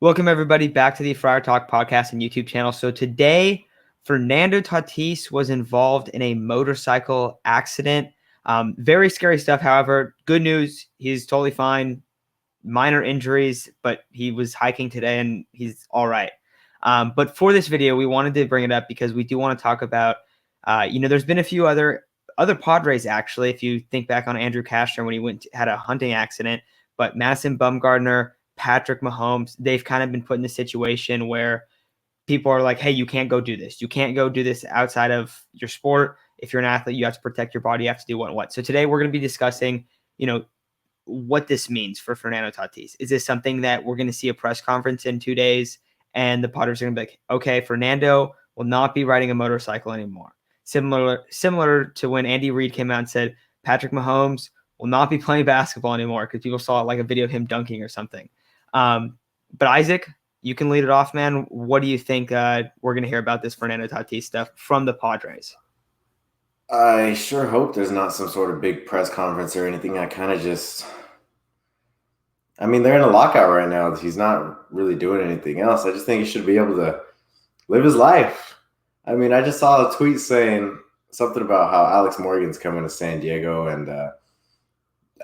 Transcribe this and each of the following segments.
Welcome, everybody, back to the Friar Talk podcast and YouTube channel. So today, Fernando Tatis was involved in a motorcycle accident. Very scary stuff. However, good news, he's totally fine. Minor injuries, but he was hiking today and he's all right. But for this video, we wanted to bring it up because we do want to talk about, there's been a few other Padres, actually, if you think back on Andrew Cashner when he had a hunting accident, but Madison Bumgarner, Patrick Mahomes, they've kind of been put in a situation where people are like, hey, you can't go do this. You can't go do this outside of your sport. If you're an athlete, you have to protect your body. You have to do what and what. So today we're going to be discussing, what this means for Fernando Tatis. Is this something that we're going to see a press conference in 2 days and the Padres are going to be like, okay, Fernando will not be riding a motorcycle anymore. Similar to when Andy Reid came out and said Patrick Mahomes will not be playing basketball anymore because people saw like a video of him dunking or something. But Isaac, you can lead it off, man. What do you think we're going to hear about this Fernando Tatis stuff from the Padres? I sure hope there's not some sort of big press conference or anything. They're in a lockout right now. He's not really doing anything else. I just think he should be able to live his life. I just saw a tweet saying something about how Alex Morgan's coming to San Diego and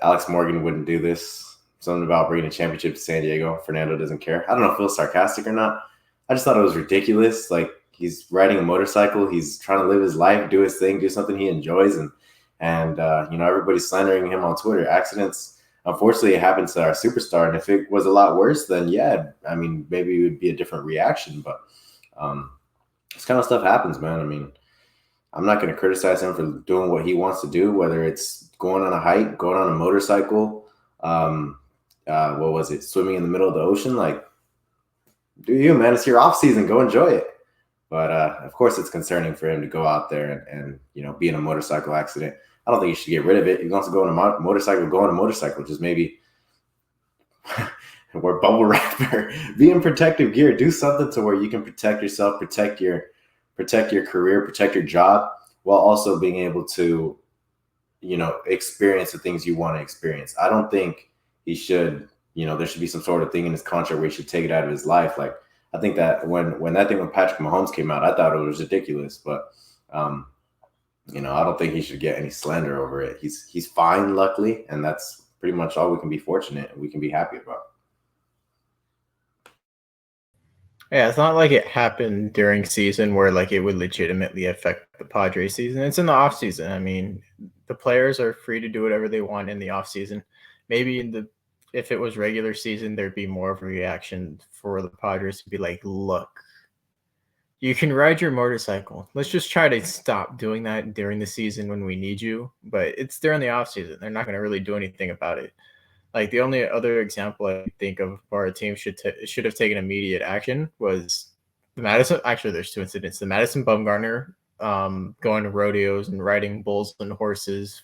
Alex Morgan wouldn't do this. Something about bringing a championship to San Diego. Fernando doesn't care. I don't know if it was sarcastic or not. I just thought it was ridiculous. Like, he's riding a motorcycle. He's trying to live his life, do his thing, do something he enjoys. And everybody's slandering him on Twitter. Accidents, unfortunately, it happens to our superstar. And if it was a lot worse, then yeah, maybe it would be a different reaction. But this kind of stuff happens, man. I'm not going to criticize him for doing what he wants to do, whether it's going on a hike, going on a motorcycle, swimming in the middle of the ocean. Like, do you, man? It's your off season. Go enjoy it. But of course, it's concerning for him to go out there and be in a motorcycle accident. I don't think he should get rid of it. He wants to go on a motorcycle. Go on a motorcycle. Just maybe wear bubble wrap or be in protective gear. Do something to where you can protect yourself, protect your career, protect your job, while also being able to, experience the things you want to experience. I don't think he should. There should be some sort of thing in his contract where he should take it out of his life. Like, I think that when that thing with Patrick Mahomes came out, I thought it was ridiculous. But I don't think he should get any slander over it. He's fine, luckily, and that's pretty much all we can be fortunate and we can be happy about. Yeah, it's not like it happened during season where like it would legitimately affect the Padres season. It's in the off season. The players are free to do whatever they want in the off season. Maybe if it was regular season, there'd be more of a reaction for the Padres to be like, look, you can ride your motorcycle. Let's just try to stop doing that during the season when we need you. But it's during the off season. They're not going to really do anything about it. Like, the only other example I think of where a team should have taken immediate action was the Madison. Actually, there's two incidents. The Madison Bumgarner going to rodeos and riding bulls and horses,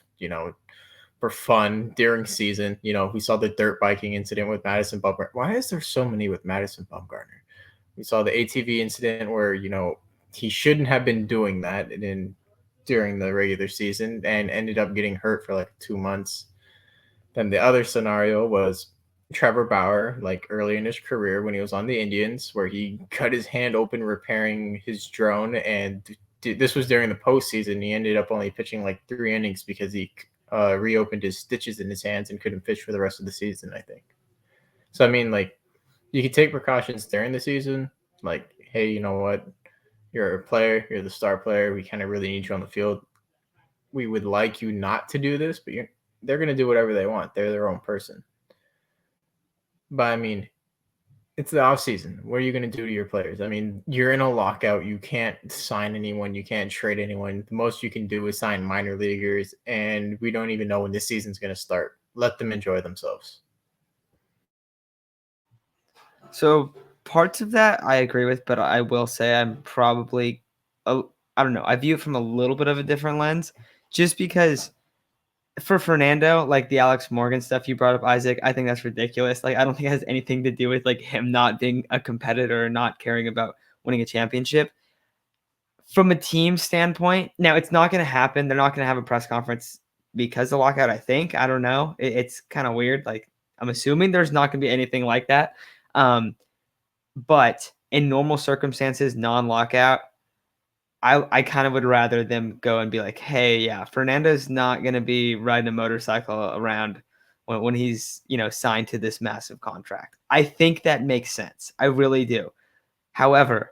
for fun during season. We saw the dirt biking incident with Madison Bumgarner. Why is there so many with Madison Bumgarner? We saw the ATV incident where, he shouldn't have been doing that during the regular season and ended up getting hurt for like 2 months. Then the other scenario was Trevor Bauer, like early in his career when he was on the Indians, where he cut his hand open repairing his drone. And this was during the postseason. He ended up only pitching like 3 innings because he reopened his stitches in his hands and couldn't pitch for the rest of the season, I think. So, you can take precautions during the season. Like, hey, you know what? You're a player. You're the star player. We kind of really need you on the field. We would like you not to do this, but they're going to do whatever they want. They're their own person. But, it's the off season. What are you going to do to your players? You're in a lockout. You can't sign anyone. You can't trade anyone. The most you can do is sign minor leaguers, and we don't even know when this season's going to start. Let them enjoy themselves. So parts of that I agree with, but I will say I'm probably, I don't know, I view it from a little bit of a different lens, just because for Fernando, like the Alex Morgan stuff you brought up, Isaac, I think that's ridiculous. Like, I don't think it has anything to do with like him not being a competitor or not caring about winning a championship. From a team standpoint, now it's not going to happen. They're not going to have a press conference because of the lockout, I think. I don't know. It's kind of weird. Like, I'm assuming there's not going to be anything like that. But in normal circumstances, non-lockout, I kind of would rather them go and be like, hey, yeah, Fernando's not going to be riding a motorcycle around when he's, signed to this massive contract. I think that makes sense. I really do. However,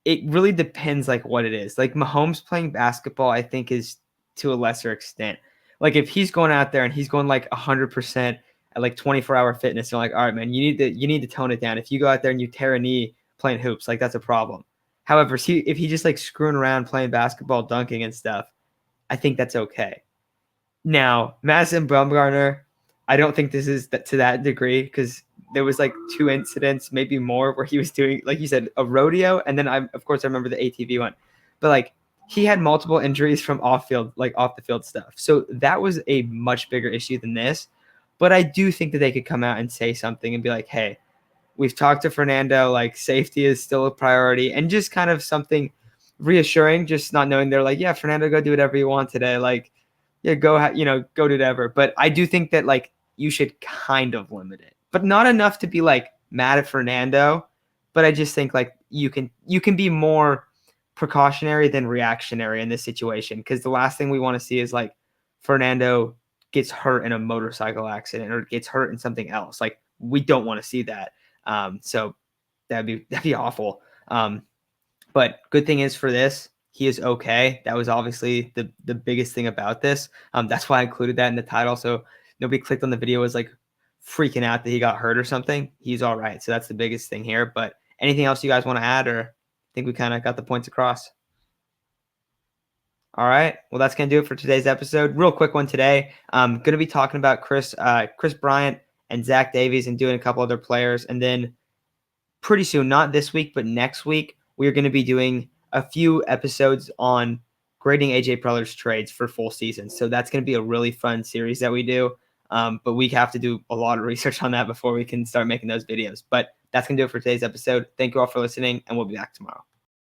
it really depends like what it is. Like Mahomes playing basketball, I think is to a lesser extent. Like if he's going out there and he's going like 100% at like 24-hour fitness, you're like, all right, man, you need to tone it down. If you go out there and you tear a knee playing hoops, like that's a problem. However, if he just like screwing around playing basketball, dunking and stuff, I think that's okay. Now, Madison Bumgarner, I don't think this is to that degree because there was like 2 incidents, maybe more, where he was doing, like you said, a rodeo, and then I remember the ATV one, but like he had multiple injuries from off the field stuff. So that was a much bigger issue than this. But I do think that they could come out and say something and be like, hey, we've talked to Fernando, like safety is still a priority, and just kind of something reassuring, just not knowing they're like, yeah, Fernando, go do whatever you want today. Like, yeah, go do whatever. But I do think that like you should kind of limit it, but not enough to be like mad at Fernando. But I just think like you can be more precautionary than reactionary in this situation, because the last thing we want to see is like Fernando gets hurt in a motorcycle accident or gets hurt in something else. Like we don't want to see that. So that'd be awful. But good thing is for this, he is okay. That was obviously the biggest thing about this. That's why I included that in the title. So nobody clicked on the video was like freaking out that he got hurt or something. He's all right. So that's the biggest thing here. But anything else you guys want to add, or I think we kind of got the points across? All right. Well, that's going to do it for today's episode. Real quick one today. I'm going to be talking about Chris Bryant and Zach Davies and doing a couple other players. And then pretty soon, not this week, but next week, we're going to be doing a few episodes on grading AJ Preller's trades for full season. So that's going to be a really fun series that we do. But we have to do a lot of research on that before we can start making those videos. But that's going to do it for today's episode. Thank you all for listening, and we'll be back tomorrow.